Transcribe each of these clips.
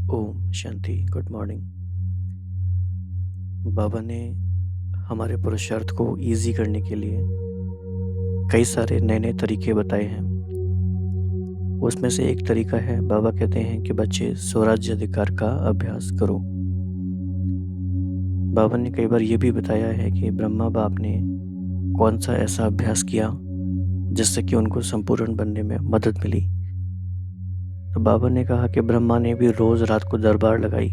Om Shanti. Good morning. बाबा ने हमारे पुरुषार्थ को इजी करने के लिए कई सारे नए नए तरीके बताए हैं। उसमें से एक तरीका है, बाबा कहते हैं कि बच्चे स्वराज्य अधिकार का अभ्यास करो। बाबा ने कई बार ये भी बताया है कि ब्रह्मा बाप ने कौन सा ऐसा अभ्यास किया जिससे कि उनको संपूर्ण बनने में मदद मिली। तो बाबा ने कहा कि ब्रह्मा ने भी रोज रात को दरबार लगाई,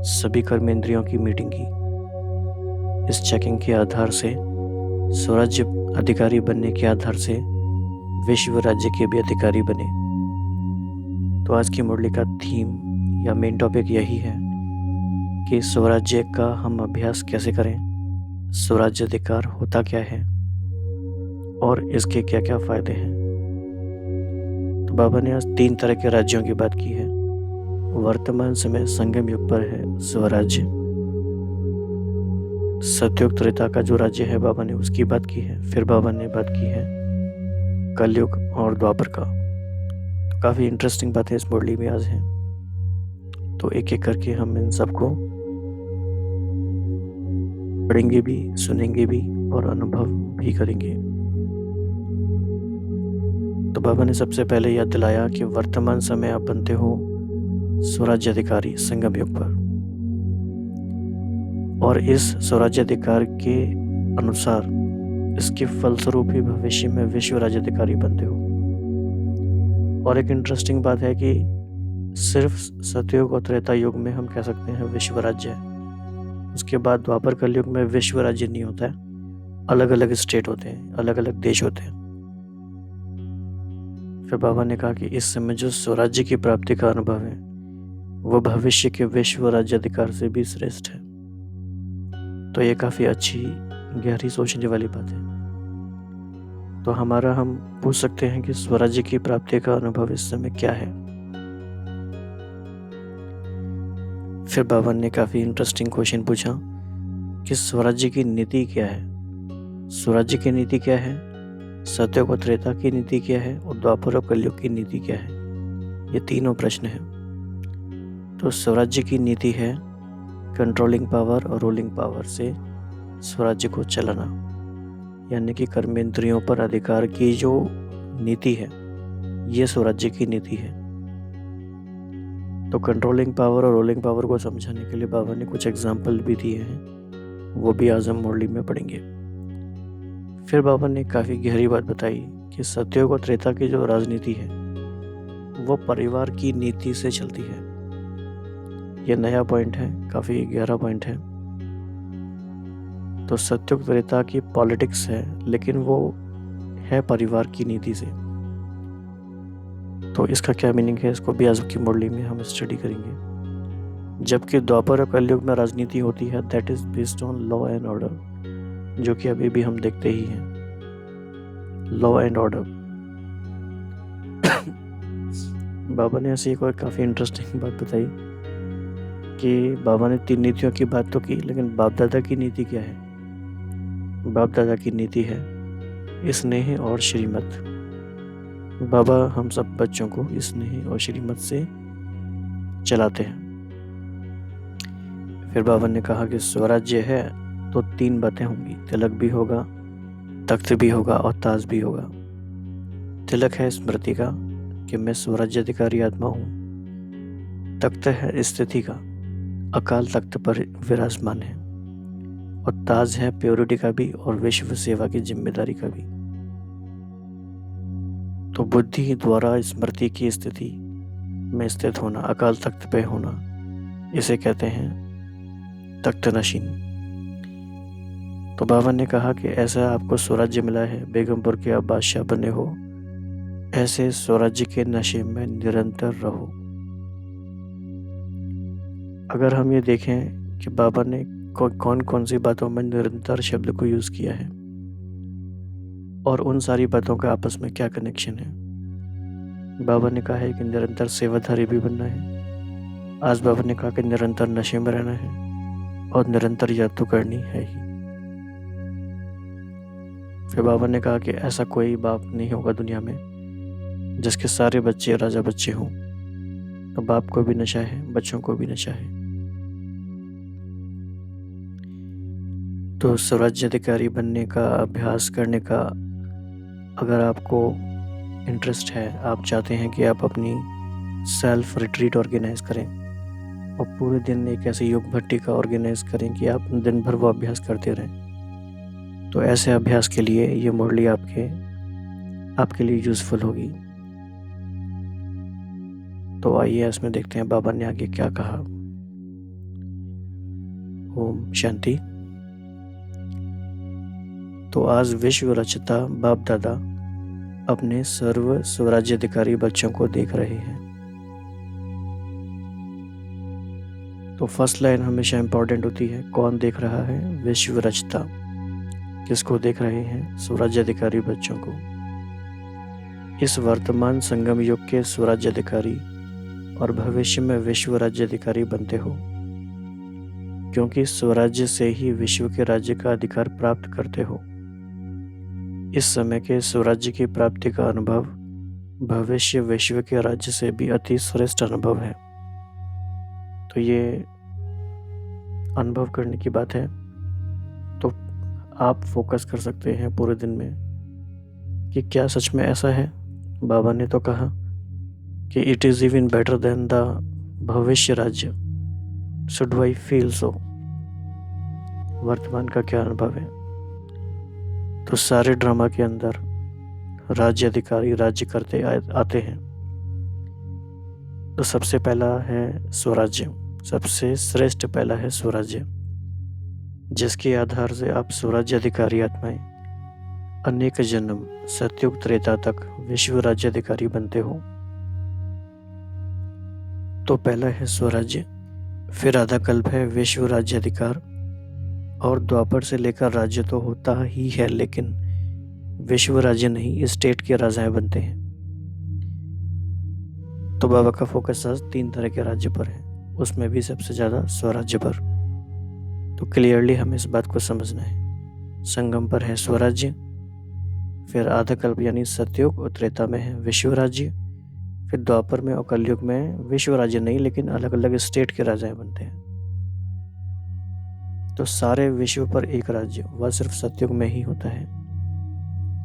सभी कर्मेंद्रियों की मीटिंग की। इस चेकिंग के आधार से, स्वराज्य अधिकारी बनने के आधार से विश्व राज्य के भी अधिकारी बने। तो आज की मुरली का थीम या मेन टॉपिक यही है कि स्वराज्य का हम अभ्यास कैसे करें, स्वराज्य अधिकार होता क्या है और इसके क्या क्या फायदे हैं। तो बाबा ने आज 3 तरह के राज्यों की बात की है। वर्तमान समय संगम युग पर है स्वराज्य। सतयुग त्रेता का जो राज्य है, बाबा ने उसकी बात की है। फिर बाबा ने बात की है कलयुग और द्वापर का। तो काफ़ी इंटरेस्टिंग बातें इस मुरली में आज हैं। तो एक एक करके हम इन सबको पढ़ेंगे भी, सुनेंगे भी और अनुभव भी करेंगे। तो बाबा ने सबसे पहले याद दिलाया कि वर्तमान समय आप बनते हो स्वराज्य अधिकारी संगम युग पर, और इस स्वराज्य अधिकार के अनुसार इसके फलस्वरूप ही भविष्य में विश्व राज्य अधिकारी बनते हो। और एक इंटरेस्टिंग बात है कि सिर्फ सतयुग और त्रेता युग में हम कह सकते हैं विश्व राज्य है। उसके बाद द्वापर कलयुग में विश्व राज्य नहीं होता है, अलग अलग स्टेट होते हैं, अलग अलग देश होते हैं। फिर बाबा ने कहा कि इस समय जो स्वराज्य की प्राप्ति का अनुभव है वह भविष्य के विश्व राज्य अधिकार से भी श्रेष्ठ है। तो ये काफ़ी अच्छी गहरी सोचने वाली बात है। तो हम पूछ सकते हैं कि स्वराज्य की प्राप्ति का अनुभव इस समय क्या है। फिर बाबा ने काफ़ी इंटरेस्टिंग क्वेश्चन पूछा कि स्वराज्य की नीति क्या है। स्वराज्य की नीति क्या है, सतयुग और त्रेता की नीति क्या है और द्वापर और कलयुग की नीति क्या है। ये तीनों प्रश्न हैं। तो स्वराज्य की नीति है कंट्रोलिंग पावर और रूलिंग पावर से स्वराज्य को चलाना, यानी कि कर्मेंद्रियों पर अधिकार की जो नीति है ये स्वराज्य की नीति है। तो कंट्रोलिंग पावर और रूलिंग पावर को समझाने के लिए बाबा ने कुछ एग्जाम्पल भी दिए हैं, वो भी आज हम मुरली में पढ़ेंगे। फिर बाबा ने काफ़ी गहरी बात बताई कि सतयुग और त्रेता की जो राजनीति है वो परिवार की नीति से चलती है। ये नया पॉइंट है, काफ़ी गहरा पॉइंट है। तो सतयुग त्रेता की पॉलिटिक्स है, लेकिन वो है परिवार की नीति से। तो इसका क्या मीनिंग है, इसको भी आज की मुरली में हम स्टडी करेंगे। जबकि द्वापर और कलयुग में राजनीति होती है, that is based on law and order, जो कि अभी भी हम देखते ही हैं, लॉ एंड ऑर्डर। बाबा ने ऐसी एक और काफ़ी इंटरेस्टिंग बात बताई कि बाबा ने 3 नीतियों की बात तो की, लेकिन बाप दादा की नीति क्या है। बाप दादा की नीति है स्नेह और श्रीमत। बाबा हम सब बच्चों को स्नेह और श्रीमत से चलाते हैं। फिर बाबा ने कहा कि स्वराज्य है तो 3 बातें होंगी, तिलक भी होगा, तख्त भी होगा और ताज भी होगा। तिलक है स्मृति का कि मैं स्वराज्य अधिकारी आत्मा हूँ। तख्त है स्थिति का, अकाल तख्त पर विराजमान है। और ताज है प्योरिटी का भी और विश्व सेवा की जिम्मेदारी का भी। तो बुद्धि द्वारा स्मृति की स्थिति में स्थित होना, अकाल तख्त पे होना, इसे कहते हैं तख्त नशीन। तो बाबा ने कहा कि ऐसा आपको स्वराज्य मिला है, बेगमपुर के आप बादशाह बने हो, ऐसे स्वराज्य के नशे में निरंतर रहो। अगर हम ये देखें कि बाबा ने कौन कौन सी बातों में निरंतर शब्द को यूज़ किया है और उन सारी बातों का आपस में क्या कनेक्शन है। बाबा ने कहा है कि निरंतर सेवाधारी भी बनना है। आज बाबा ने कहा कि निरंतर नशे में रहना है और निरंतर याद तो करनी है ही। फिर बाबा ने कहा कि ऐसा कोई बाप नहीं होगा दुनिया में जिसके सारे बच्चे राजा बच्चे हों। तो बाप को भी नशा है, बच्चों को भी नशा है। तो स्वराज्याधिकारी बनने का अभ्यास करने का अगर आपको इंटरेस्ट है, आप चाहते हैं कि आप अपनी सेल्फ रिट्रीट ऑर्गेनाइज करें और पूरे दिन एक ऐसे योग भट्टी का ऑर्गेनाइज करें कि आप दिन भर वो अभ्यास करते रहें, तो ऐसे अभ्यास के लिए ये मुरली आपके लिए यूज़फुल होगी। तो आइए इसमें देखते हैं बाबा ने आगे क्या कहा। ओम शांति। तो आज विश्व रचता बाप दादा अपने सर्व स्वराज्याधिकारी बच्चों को देख रहे हैं। तो फर्स्ट लाइन हमेशा इंपॉर्टेंट होती है। कौन देख रहा है? विश्व रचता। किसको देख रहे हैं? स्वराज्याधिकारी बच्चों को। इस वर्तमान संगम युग के स्वराज्याधिकारी और भविष्य में विश्व राज्याधिकारी बनते हो, क्योंकि स्वराज्य से ही विश्व के राज्य का अधिकार प्राप्त करते हो। इस समय के स्वराज्य की प्राप्ति का अनुभव भविष्य विश्व के राज्य से भी अति श्रेष्ठ अनुभव है। तो ये अनुभव करने की बात है। तो आप फोकस कर सकते हैं पूरे दिन में कि क्या सच में ऐसा है। बाबा ने तो कहा कि it is even better than the भविष्य राज्य। Should I feel so? वर्तमान का क्या अनुभव है? तो सारे ड्रामा के अंदर राज्य अधिकारी राज्य करते आते हैं। तो सबसे पहला है स्वराज्य, सबसे श्रेष्ठ पहला है स्वराज्य, जिसके आधार से आप स्वराज्य अधिकारी आत्माएं अनेक जन्म सतयुग त्रेता तक विश्व राज्य अधिकारी बनते हो। तो पहला है स्वराज्य, फिर आधा कल्प है विश्व राज्य अधिकार, और द्वापर से लेकर राज्य तो होता ही है, लेकिन विश्व राज्य नहीं, स्टेट के राजाएं बनते हैं। तो बाबा का फोकस आज 3 तरह के राज्य पर है, उसमें भी सबसे ज़्यादा स्वराज्य पर। तो क्लियरली हमें इस बात को समझना है। संगम पर है स्वराज्य, फिर आधा कल्प यानी सतयुग और त्रेता में है विश्व राज्य, फिर द्वापर में और कलयुग में विश्व राज्य नहीं, लेकिन अलग अलग स्टेट के राजाएं बनते हैं। तो सारे विश्व पर एक राज्य वह सिर्फ सतयुग में ही होता है।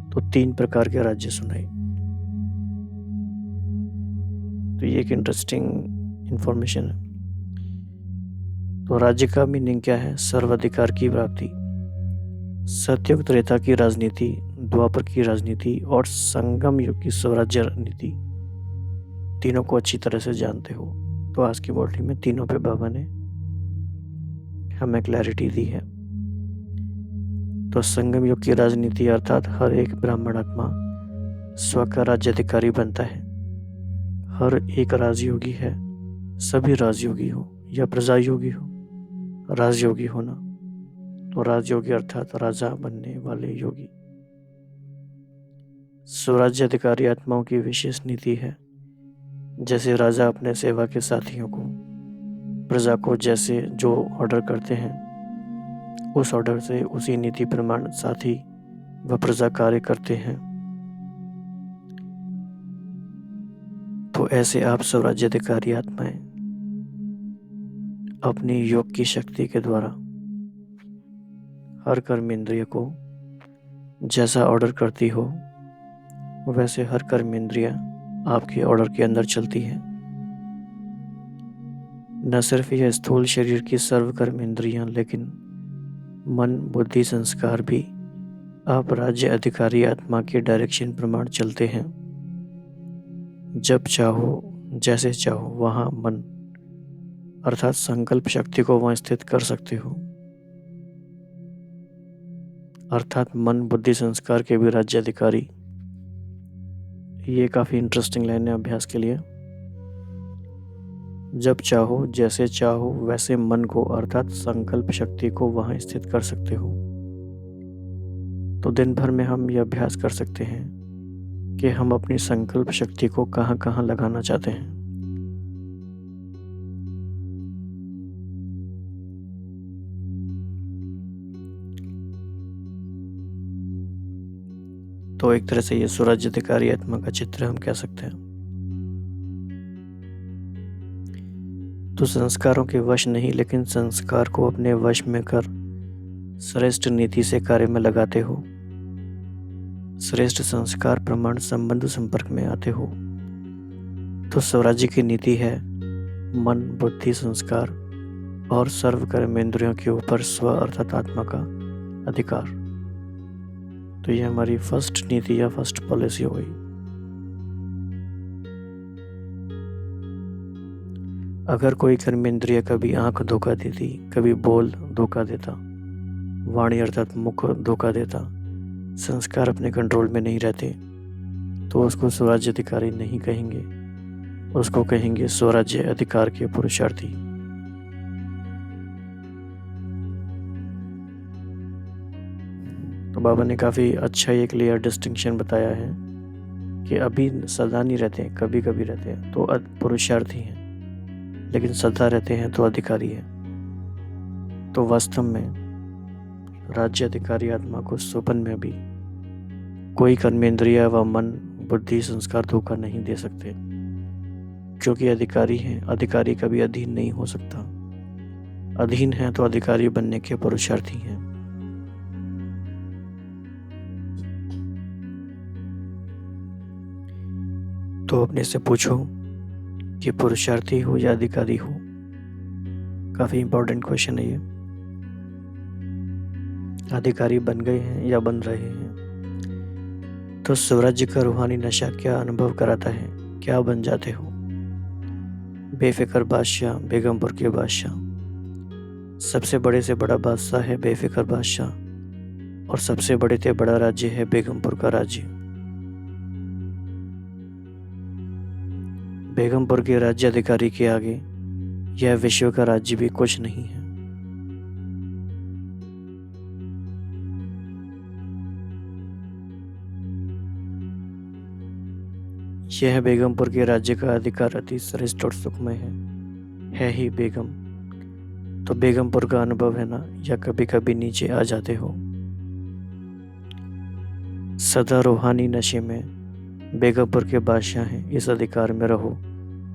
तो 3 प्रकार के राज्य सुनाए। तो ये एक इंटरेस्टिंग इंफॉर्मेशन है। तो राज्य का मीनिंग क्या है? सर्वाधिकार की प्राप्ति। सतयुग त्रेता की राजनीति, द्वापर की राजनीति और संगम युग की स्वराज्य नीति, तीनों को अच्छी तरह से जानते हो। तो आज की मॉडलिंग में तीनों पे बाबा ने हमें क्लैरिटी दी है। तो संगम युग की राजनीति अर्थात हर एक ब्राह्मण आत्मा स्व का राज्याधिकारी बनता है। हर एक राजयोगी है, सभी राजयोगी हो या प्रजा योगी हो, राजयोगी होना। तो राजयोगी अर्थात राजा बनने वाले योगी। स्वराज्याधिकारी आत्माओं की विशेष नीति है। जैसे राजा अपने सेवा के साथियों को, प्रजा को जैसे जो ऑर्डर करते हैं, उस ऑर्डर से उसी नीति प्रमाण साथी व प्रजा कार्य करते हैं। तो ऐसे आप स्वराज्याधिकारी आत्माएं अपनी योग की शक्ति के द्वारा हर कर्म इंद्रिय को जैसा ऑर्डर करती हो, वैसे हर कर्म इंद्रिया आपके ऑर्डर के अंदर चलती है। न सिर्फ यह स्थूल शरीर की सर्व कर्म इंद्रियां, लेकिन मन बुद्धि संस्कार भी आप राज्य अधिकारी आत्मा के डायरेक्शन प्रमाण चलते हैं। जब चाहो जैसे चाहो वहाँ मन अर्थात संकल्प शक्ति को वहाँ स्थित कर सकते हो। अर्थात मन बुद्धि संस्कार के भी राज्य अधिकारी। ये काफ़ी इंटरेस्टिंग लाइन है अभ्यास के लिए। जब चाहो जैसे चाहो वैसे मन को अर्थात संकल्प शक्ति को वहाँ स्थित कर सकते हो। तो दिन भर में हम ये अभ्यास कर सकते हैं कि हम अपनी संकल्प शक्ति को कहाँ कहाँ लगाना चाहते हैं। तो एक तरह से ये स्वराज्याधिकारी आत्मा का चित्र हम कह सकते हैं। तो संस्कारों के वश नहीं, लेकिन संस्कार को अपने वश में कर श्रेष्ठ नीति से कार्य में लगाते हो। श्रेष्ठ संस्कार प्रमाण संबंध संपर्क में आते हो। तो स्वराज्य की नीति है मन, बुद्धि, संस्कार और सर्व कर्मेंद्रियों के ऊपर स्व अर्थात आत्मा का अधिकार। तो ये हमारी फर्स्ट नीति या फर्स्ट पॉलिसी हो गई। अगर कोई कर्मेंद्रिय कभी आंख धोखा देती, कभी बोल धोखा देता, वाणी अर्थात मुख धोखा देता, संस्कार अपने कंट्रोल में नहीं रहते, तो उसको स्वराज्य अधिकारी नहीं कहेंगे, उसको कहेंगे स्वराज्य अधिकार के पुरुषार्थी। तो बाबा ने काफ़ी अच्छा एक क्लियर डिस्टिंक्शन बताया है कि अभी सदा नहीं रहते हैं, कभी कभी रहते हैं तो पुरुषार्थी हैं, लेकिन सदा रहते हैं तो अधिकारी हैं। तो वास्तव में राज्य अधिकारी आत्मा को स्वप्न में भी कोई कर्मेंद्रिय व मन, बुद्धि, संस्कार धोखा नहीं दे सकते, क्योंकि अधिकारी हैं। अधिकारी कभी अधीन नहीं हो सकता। अधीन है तो अधिकारी बनने के पुरुषार्थी हैं। तो अपने से पूछो कि पुरुषार्थी हो या अधिकारी हो। काफी इंपॉर्टेंट क्वेश्चन है ये। अधिकारी बन गए हैं या बन रहे हैं। तो स्वराज्य का रूहानी नशा क्या अनुभव कराता है, क्या बन जाते हो। बेफिक्र बादशाह, बेगमपुर के बादशाह। सबसे बड़े से बड़ा बादशाह है बेफिक्र बादशाह, और सबसे बड़े से बड़ा राज्य है बेगमपुर का राज्य। बेगमपुर के राज्य अधिकारी के आगे यह विश्व का राज्य भी कुछ नहीं है। यह बेगमपुर के राज्य का अधिकार अति श्रेष्ठ और सुखमय है ही बेगम। तो बेगमपुर का अनुभव है ना, या कभी कभी नीचे आ जाते हो। सदा रूहानी नशे में बेगमपुर के बादशाह हैं, इस अधिकार में रहो,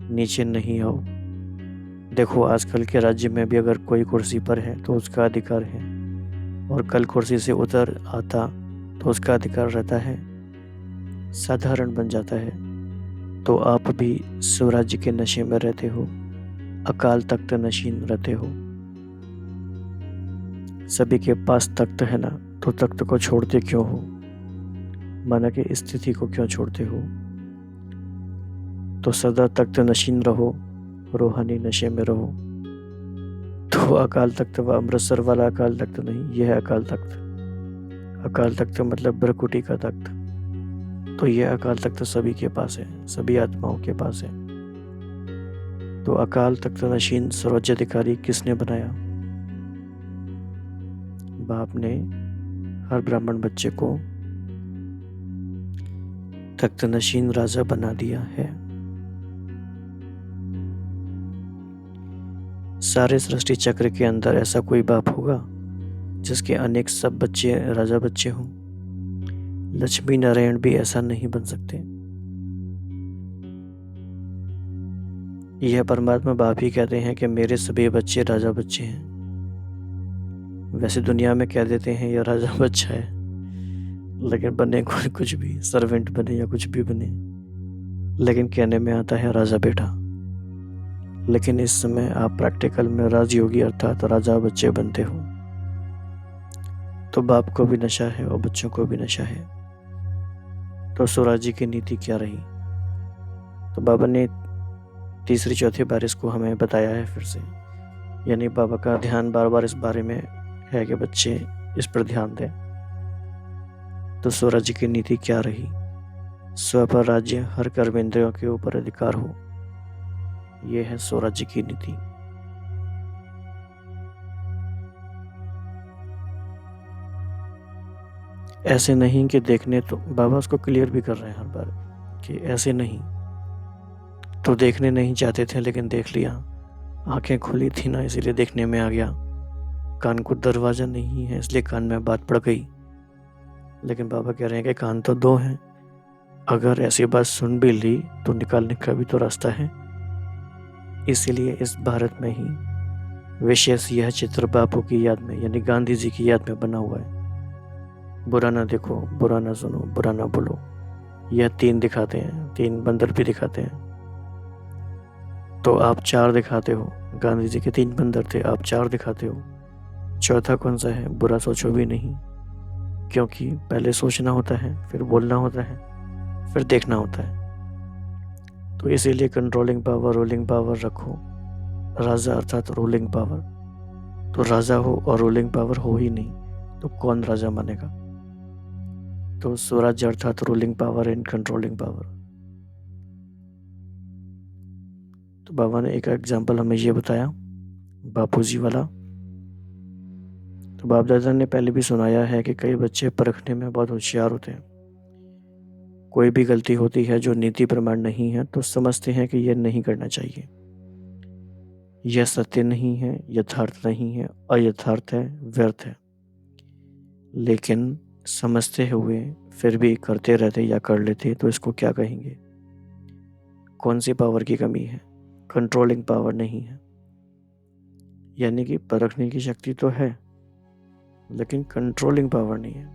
नीचे नहीं आओ। देखो आजकल के राज्य में भी अगर कोई कुर्सी पर है तो उसका अधिकार है, और कल कुर्सी से उतर आता तो उसका अधिकार रहता है, साधारण बन जाता है। तो आप भी स्वराज्य के नशे में रहते हो, अकाल तख्त नशीन रहते हो। सभी के पास तख्त है ना, तो तख्त को छोड़ते क्यों हो, माना कि स्थिति को क्यों छोड़ते हो। तो सदा तख्त नशीन रहो, रूहानी नशे में रहो। तो अकाल तख्त व अमृतसर वाला अकाल तख्त नहीं, यह है अकाल तख्त। अकाल तख्त मतलब ब्रकुटी का तख्त। तो यह अकाल तख्त सभी के पास है, सभी आत्माओं के पास है। तो अकाल तख्त नशीन स्वराज्य अधिकारी किसने बनाया। बाप ने हर ब्राह्मण बच्चे को तख्त नशीन राजा बना दिया है। सारे सृष्टि चक्र के अंदर ऐसा कोई बाप होगा जिसके अनेक सब बच्चे राजा बच्चे हों। लक्ष्मी नारायण भी ऐसा नहीं बन सकते। यह परमात्मा बाप ही कहते हैं कि मेरे सभी बच्चे राजा बच्चे हैं। वैसे दुनिया में कह देते हैं यह राजा बच्चा है, लेकिन बने कुछ भी, सर्वेंट बने या कुछ भी बने, लेकिन कहने में आता है राजा बेटा। लेकिन इस समय आप प्रैक्टिकल में राजयोगी अर्थात राजा बच्चे बनते हो। तो बाप को भी नशा है और बच्चों को भी नशा है। तो स्वराज्य की नीति क्या रही। तो बाबा ने तीसरी चौथी बार इसको हमें बताया है फिर से, यानी बाबा का ध्यान बार बार इस बारे में है कि बच्चे इस पर ध्यान दें। तो स्वराज्य की नीति क्या रही। स्व पर राज्य, हर कर्मेंद्रियों के ऊपर अधिकार हो, यह है स्वराज्य की नीति। ऐसे नहीं कि देखने, तो बाबा उसको क्लियर भी कर रहे हैं हर बार कि ऐसे नहीं तो देखने नहीं चाहते थे लेकिन देख लिया, आंखें खुली थी ना इसीलिए देखने में आ गया, कान को दरवाजा नहीं है इसलिए कान में बात पड़ गई। लेकिन बाबा कह रहे हैं कि कान तो दो हैं, अगर ऐसी बात सुन भी ली तो निकालने का भी तो रास्ता है। इसीलिए इस भारत में ही विशेष यह चित्र बापू की याद में यानी गांधी जी की याद में बना हुआ है। बुरा ना देखो, बुरा ना सुनो, बुरा ना बोलो, यह 3 दिखाते हैं, 3 बंदर भी दिखाते हैं। तो आप 4 दिखाते हो। गांधी जी के 3 बंदर थे, आप 4 दिखाते हो। चौथा कौन सा है? बुरा सोचो भी नहीं, क्योंकि पहले सोचना होता है, फिर बोलना होता है, फिर देखना होता है। तो इसीलिए कंट्रोलिंग पावर, रूलिंग पावर रखो। राजा अर्थात रूलिंग पावर। तो राजा हो और रूलिंग पावर हो ही नहीं तो कौन राजा मानेगा? तो स्वराज्य अर्थात ruling power and controlling power. तो बाबा ने एक एग्जाम्पल हमें ये बताया बापूजी वाला। तो बाप दादा ने पहले भी सुनाया है कि कई बच्चे परखने में बहुत होशियार होते हैं। कोई भी गलती होती है जो नीति प्रमाण नहीं है तो समझते हैं कि यह नहीं करना चाहिए, यह सत्य नहीं है, यथार्थ नहीं है, अयथार्थ है, व्यर्थ है। लेकिन समझते हुए फिर भी करते रहते या कर लेते तो इसको क्या कहेंगे? कौन सी पावर की कमी है? कंट्रोलिंग पावर नहीं है। यानी कि परखने की शक्ति तो है लेकिन कंट्रोलिंग पावर नहीं है।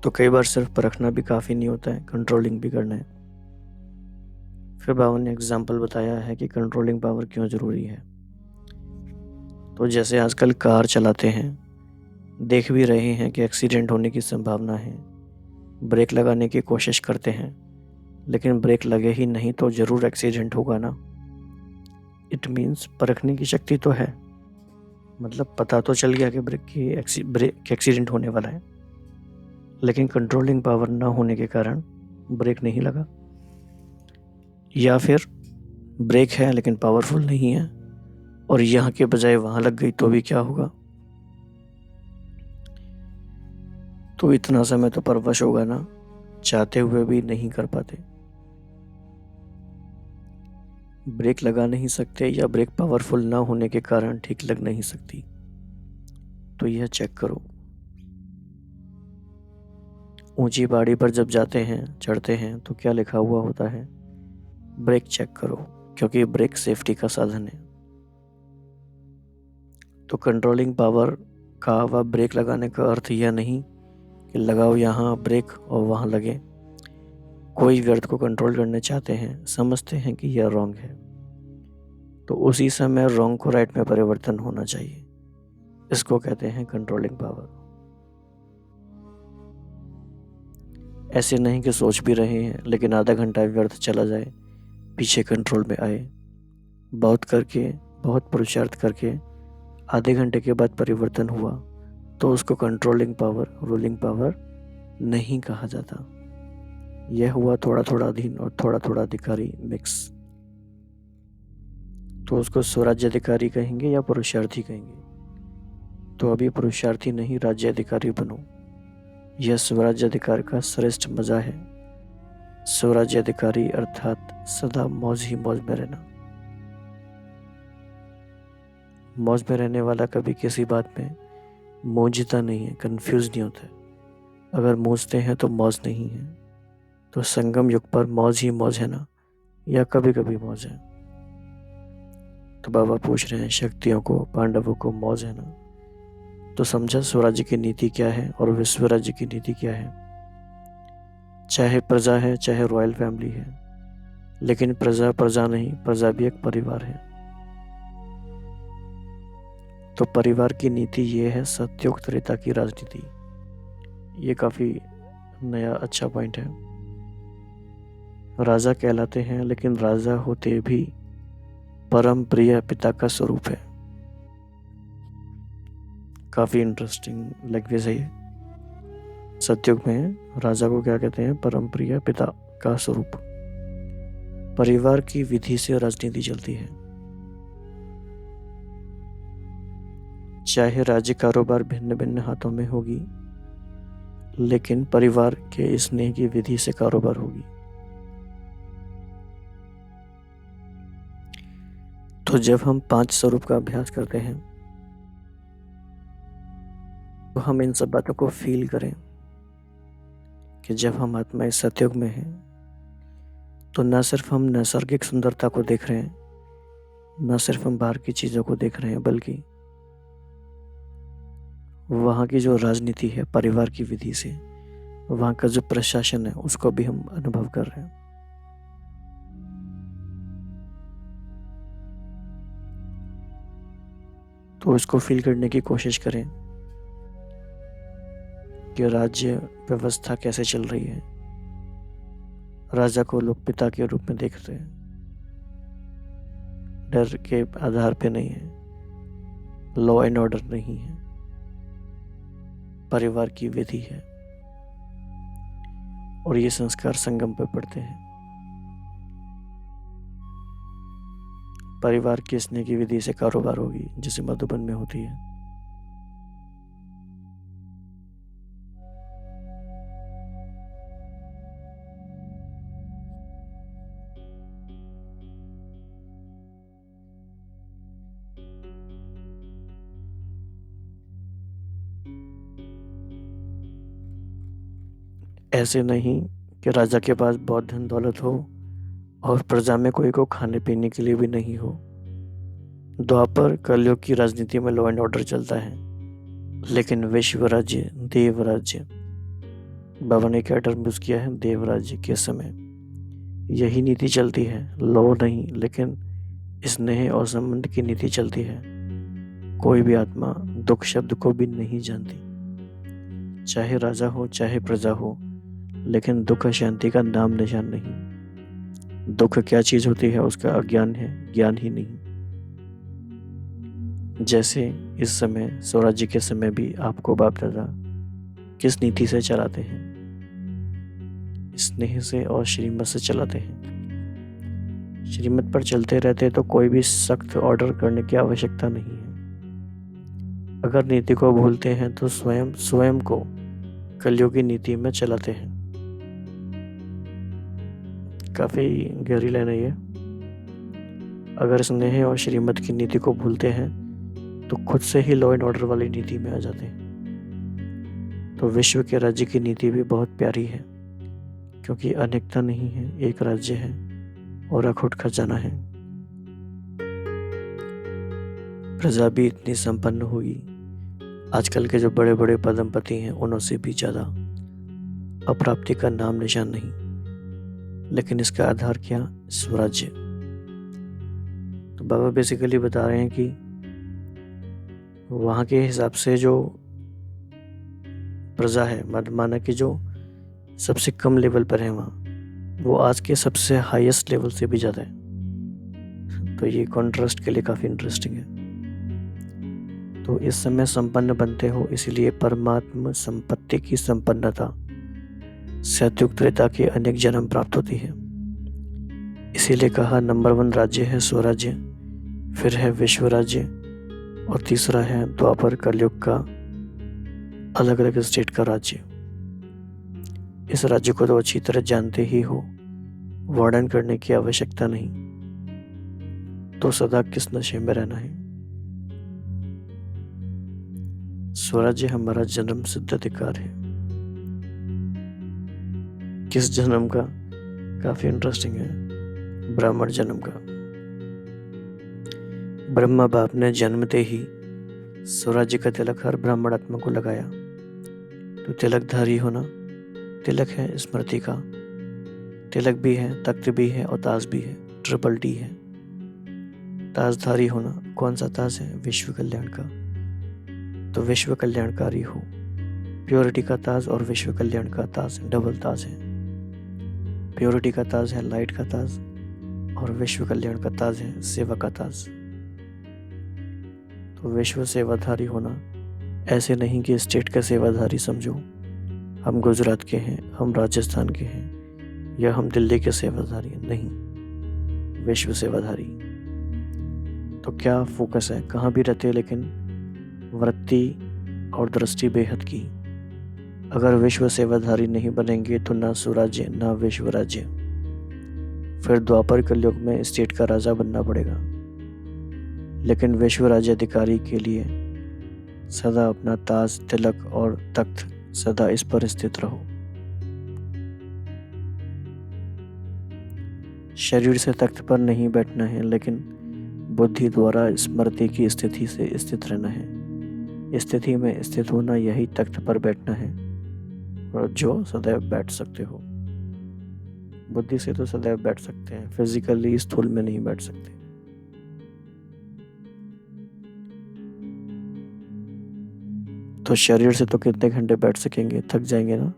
तो कई बार सिर्फ परखना भी काफ़ी नहीं होता है, कंट्रोलिंग भी करना है। फिर बाबा ने एग्जाम्पल बताया है कि कंट्रोलिंग पावर क्यों ज़रूरी है। तो जैसे आजकल कार चलाते हैं, देख भी रहे हैं कि एक्सीडेंट होने की संभावना है, ब्रेक लगाने की कोशिश करते हैं, लेकिन ब्रेक लगे ही नहीं तो ज़रूर एक्सीडेंट होगा ना। इट मीन्स परखने की शक्ति तो है, मतलब पता तो चल गया कि ब्रेक एक्सीडेंट होने वाला है, लेकिन कंट्रोलिंग पावर ना होने के कारण ब्रेक नहीं लगा। या फिर ब्रेक है लेकिन पावरफुल नहीं है और यहाँ के बजाय वहाँ लग गई तो भी क्या होगा? तो इतना समय तो परवश होगा ना, चाहते हुए भी नहीं कर पाते। ब्रेक लगा नहीं सकते या ब्रेक पावरफुल ना होने के कारण ठीक लग नहीं सकती। तो यह चेक करो। ऊंची पहाड़ी पर जब जाते हैं, चढ़ते हैं तो क्या लिखा हुआ होता है? ब्रेक चेक करो, क्योंकि ब्रेक सेफ्टी का साधन है। तो कंट्रोलिंग पावर का व ब्रेक लगाने का अर्थ यह नहीं कि लगाओ यहाँ ब्रेक और वहाँ लगे। कोई व्यर्थ को कंट्रोल करना चाहते हैं, समझते हैं कि यह रॉन्ग है, तो उसी समय रॉन्ग को राइट में परिवर्तन होना चाहिए। इसको कहते हैं कंट्रोलिंग पावर। ऐसे नहीं कि सोच भी रहे हैं लेकिन आधा घंटा व्यर्थ चला जाए, पीछे कंट्रोल में आए। बहुत पुरुषार्थ करके आधे घंटे के बाद परिवर्तन हुआ तो उसको कंट्रोलिंग पावर, रूलिंग पावर नहीं कहा जाता। यह हुआ थोड़ा थोड़ा अधीन और थोड़ा थोड़ा अधिकारी मिक्स। तो उसको स्वराज्याधिकारी कहेंगे या पुरुषार्थी कहेंगे? तो अभी पुरुषार्थी नहीं, राज्याधिकारी बनो। यह स्वराज्याधिकार का श्रेष्ठ मजा है। स्वराज्याधिकारी अर्थात सदा मौज ही मौज में रहना। मौज में रहने वाला कभी किसी बात में मौजता नहीं है, कंफ्यूज नहीं होता है। अगर मौजते हैं तो मौज नहीं है। तो संगम युग पर मौज ही मौज है ना, या कभी कभी मौज है? तो बाबा पूछ रहे हैं शक्तियों को, पांडवों को मौज है ना? तो समझा स्वराज्य की नीति क्या है और विश्व राज्य की नीति क्या है। चाहे प्रजा है, चाहे रॉयल फैमिली है, लेकिन प्रजा प्रजा नहीं, प्रजा भी एक परिवार है। तो परिवार की नीति ये है सत्युग त्रेता की राजनीति। ये काफी नया अच्छा पॉइंट है। राजा कहलाते हैं लेकिन राजा होते भी परम प्रिय पिता का स्वरूप है। काफी इंटरेस्टिंग लैंग्वेज है ये। सत्युग में राजा को क्या कहते हैं? परम प्रिय पिता का स्वरूप। परिवार की विधि से राजनीति चलती है। चाहे राज्य कारोबार भिन्न भिन्न हाथों में होगी, लेकिन परिवार के स्नेह की विधि से कारोबार होगी। तो जब हम 5 स्वरूप का अभ्यास करते हैं तो हम इन सब बातों को फील करें कि जब हम आत्मा इस सतयुग में हैं तो न सिर्फ हम नैसर्गिक सुंदरता को देख रहे हैं, न सिर्फ हम बाहर की चीज़ों को देख रहे हैं, बल्कि वहाँ की जो राजनीति है परिवार की विधि से, वहाँ का जो प्रशासन है उसको भी हम अनुभव कर रहे हैं। तो इसको फील करने की कोशिश करें कि राज्य व्यवस्था कैसे चल रही है। राजा को लोग पिता के रूप में देखते हैं, डर के आधार पे नहीं है, लॉ एंड ऑर्डर नहीं है, परिवार की विधि है, और ये संस्कार संगम पे पड़ते हैं। परिवार की स्नेह की विधि से कारोबार होगी, जैसे मधुबन में होती है। ऐसे नहीं कि राजा के पास बहुत धन दौलत हो और प्रजा में कोई को खाने पीने के लिए भी नहीं हो। द्वापर कलयुग की राजनीति में लॉ एंड ऑर्डर चलता है, लेकिन विश्व राज्य देव राज्य, बाबा ने क्या टर्म यूज किया है, देव राज्य के समय यही नीति चलती है। लॉ नहीं, लेकिन स्नेह और संबंध की नीति चलती है। कोई भी आत्मा दुख शब्द को भी नहीं जानती, चाहे राजा हो चाहे प्रजा हो, लेकिन दुख शांति का नाम निशान नहीं। दुख क्या चीज होती है उसका अज्ञान है, ज्ञान ही नहीं। जैसे इस समय स्वराज्य के समय भी आपको बाप दादा किस नीति से चलाते हैं, स्नेह से और श्रीमत से चलाते हैं। श्रीमत पर चलते रहते तो कोई भी सख्त ऑर्डर करने की आवश्यकता नहीं है। अगर नीति को भूलते हैं तो स्वयं को कलयुगी नीति में चलाते हैं। काफी गहरी लाइन है ये। अगर स्नेह और श्रीमत की नीति को भूलते हैं तो खुद से ही लॉ एंड ऑर्डर वाली नीति में आ जाते हैं। तो विश्व के राज्य की नीति भी बहुत प्यारी है, क्योंकि अनेकता नहीं है, एक राज्य है और अखुट खजाना है। प्रजा भी इतनी संपन्न हुई, आजकल के जो बड़े बड़े पदमपति हैं उनसे भी ज्यादा। अप्राप्ति का नाम निशान नहीं, लेकिन इसका आधार क्या, स्वराज्य। तो बाबा बेसिकली बता रहे हैं कि वहाँ के हिसाब से जो प्रजा है, माना कि जो सबसे कम लेवल पर है वहाँ, वो आज के सबसे हाईएस्ट लेवल से भी ज़्यादा है। तो ये कॉन्ट्रास्ट के लिए काफ़ी इंटरेस्टिंग है। तो इस समय संपन्न बनते हो, इसीलिए परमात्म संपत्ति की संपन्नता सतयुग त्रेता के अनेक जन्म प्राप्त होती है। इसीलिए कहा नंबर 1 राज्य है स्वराज्य, फिर है विश्व राज्य, और तीसरा है द्वापर कलयुग का अलग अलग स्टेट का राज्य। इस राज्य को तो अच्छी तरह जानते ही हो, वर्णन करने की आवश्यकता नहीं। तो सदा किस नशे में रहना है। स्वराज्य हमारा जन्म सिद्ध अधिकार है। किस जन्म का, काफी इंटरेस्टिंग है, ब्राह्मण जन्म का। ब्रह्मा बाप ने जन्मते ही स्वराज्य का तिलक हर ब्राह्मण आत्मा को लगाया। तो तिलकधारी होना, तिलक है स्मृति का, तिलक भी है, तख्त भी है और ताज भी है, ट्रिपल टी है। ताजधारी होना, कौन सा ताज है, विश्व कल्याण का। तो विश्व कल्याणकारी हो, प्योरिटी का ताज और विश्व कल्याण का ताज डबल ताज है। प्योरिटी का ताज है लाइट का ताज, और विश्व कल्याण का ताज है सेवा का ताज। तो विश्व सेवाधारी होना, ऐसे नहीं कि स्टेट का सेवाधारी समझो, हम गुजरात के हैं, हम राजस्थान के हैं, या हम दिल्ली के सेवाधारी, नहीं, विश्व सेवाधारी। तो क्या फोकस है, कहाँ भी रहते, लेकिन वृत्ति और दृष्टि बेहद की। अगर विश्व सेवाधारी नहीं बनेंगे तो ना स्वराज्य ना विश्व राज्य। फिर द्वापर कलयुग में स्टेट का राजा बनना पड़ेगा, लेकिन विश्व राज्य अधिकारी के लिए सदा अपना ताज, तिलक और तख्त सदा इस पर स्थित रहो। शरीर से तख्त पर नहीं बैठना है, लेकिन बुद्धि द्वारा स्मृति की स्थिति से स्थित रहना है। स्थिति में स्थित होना, यही तख्त पर बैठना है, और जो सदैव बैठ सकते हो। बुद्धि से तो सदैव बैठ सकते हैं, फिजिकली स्थूल में नहीं बैठ सकते। तो शरीर से तो कितने घंटे बैठ सकेंगे, थक जाएंगे ना।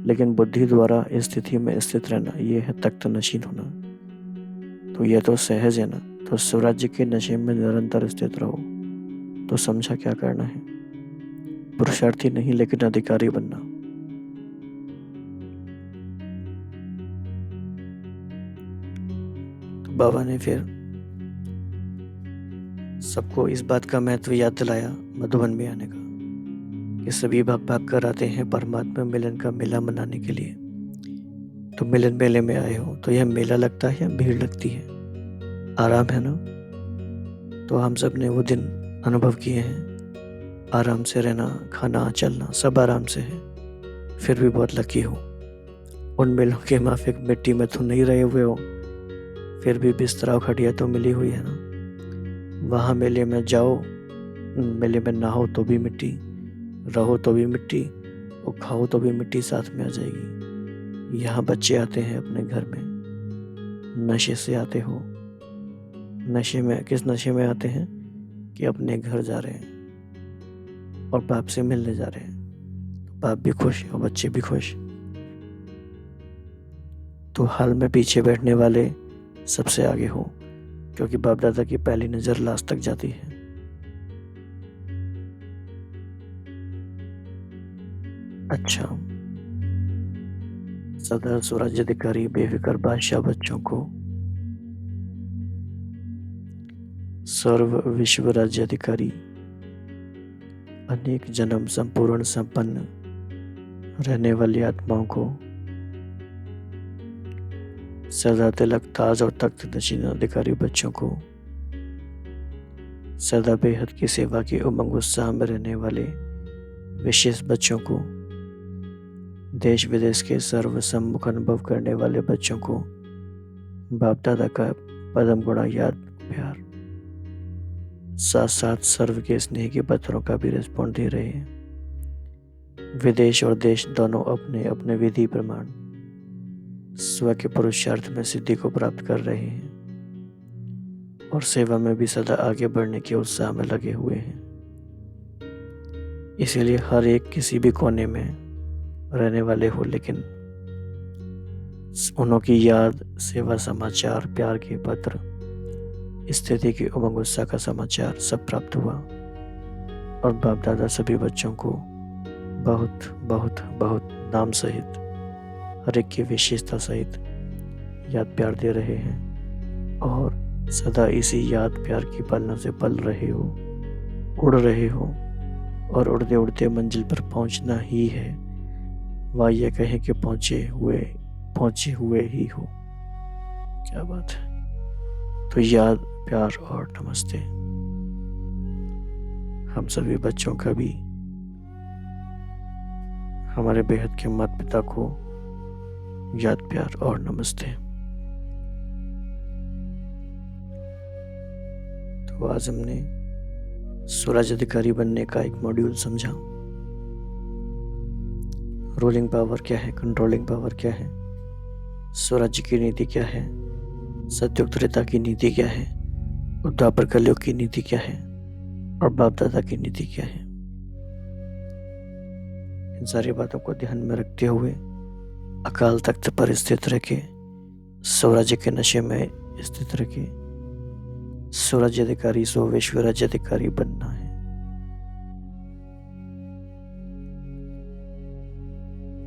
लेकिन बुद्धि द्वारा स्थिति में स्थित रहना, ये है तख्त नशीन होना। तो यह तो सहज है ना। तो स्वराज्य के नशे में निरंतर स्थित रहो। तो समझा क्या करना है? पुरुषार्थी नहीं, लेकिन अधिकारी बनना। तो बाबा ने फिर सबको इस बात का महत्व याद दिलाया मधुबन में आने का, कि सभी भाग भाग कर आते हैं परमात्मा मिलन का मेला मनाने के लिए। तो मिलन मेले में आए हो, तो यह मेला लगता है या भीड़ लगती है? आराम है ना। तो हम सब ने वो दिन अनुभव किए हैं। आराम से रहना, खाना, चलना सब आराम से है। फिर भी बहुत लकी हो। उन मेलों के माफिक मिट्टी में तो नहीं रहे हुए हो, फिर भी बिस्तरा और खटिया तो मिली हुई है ना। वहाँ मेले में जाओ, मेले में नहाओ तो भी मिट्टी, रहो तो भी मिट्टी, और खाओ तो भी मिट्टी साथ में आ जाएगी। यहाँ बच्चे आते हैं अपने घर में, नशे से आते हो। नशे में, किस नशे में आते हैं? कि अपने घर जा रहे हैं और बाप से मिलने जा रहे हैं। बाप भी खुश और बच्चे भी खुश। तो हाल में पीछे बैठने वाले सबसे आगे हो, क्योंकि बाप दादा की पहली नजर लास्ट तक जाती है। अच्छा, सदर स्वराज्य अधिकारी बेफिक्र बादशाह बच्चों को सर्व विश्व राज्य अधिकारी अनेक जन्म संपूर्ण संपन्न रहने वाली आत्माओं को सदा तिलक ताज और तख्त नशीन अधिकारी बच्चों को सदा बेहद की सेवा के उमंग उत्साह में रहने वाले विशेष बच्चों को, देश विदेश के सर्व सम्मुख अनुभव करने वाले बच्चों को बाप दादा का पदम गुणा याद प्यार, साथ साथ सर्व के स्नेह के पत्रों का भी रिस्पॉन्ड दे रहे हैं। विदेश और देश दोनों अपने अपने विधि प्रमाण स्व के पुरुषार्थ में सिद्धि को प्राप्त कर रहे हैं, और सेवा में भी सदा आगे बढ़ने के उत्साह में लगे हुए हैं। इसीलिए हर एक किसी भी कोने में रहने वाले हो, लेकिन उनकी याद, सेवा समाचार, प्यार के पत्र, स्थिति के उमंग उत्साह का समाचार सब प्राप्त हुआ। और बाप दादा सभी बच्चों को बहुत बहुत बहुत नाम सहित, हर एक की विशेषता सहित याद प्यार दे रहे हैं, और सदा इसी याद प्यार की पालना से पल रहे हो, उड़ रहे हो, और उड़ते उड़ते मंजिल पर पहुंचना ही है। वह ये कहें कि पहुंचे हुए ही हो। क्या बात है। तो याद, प्यार और नमस्ते हम सभी बच्चों का भी हमारे बेहद के माता पिता को याद, प्यार और नमस्ते। तो आज हमने स्वराज अधिकारी बनने का एक मॉड्यूल समझा। रूलिंग पावर क्या है, कंट्रोलिंग पावर क्या है, स्वराज्य की नीति क्या है, सत्युक्तता की नीति क्या है, और द्वापर कलयुग की नीति क्या है, और बाप दादा की नीति क्या है। इन सारी बातों को ध्यान में रखते हुए अकाल तख्त पर स्थित रह के, स्वराज्य के नशे में स्थित रह के स्वराज्य अधिकारी, सो विश्व राज्य अधिकारी बनना है।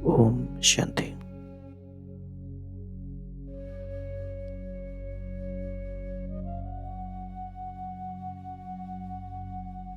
ओम शांति।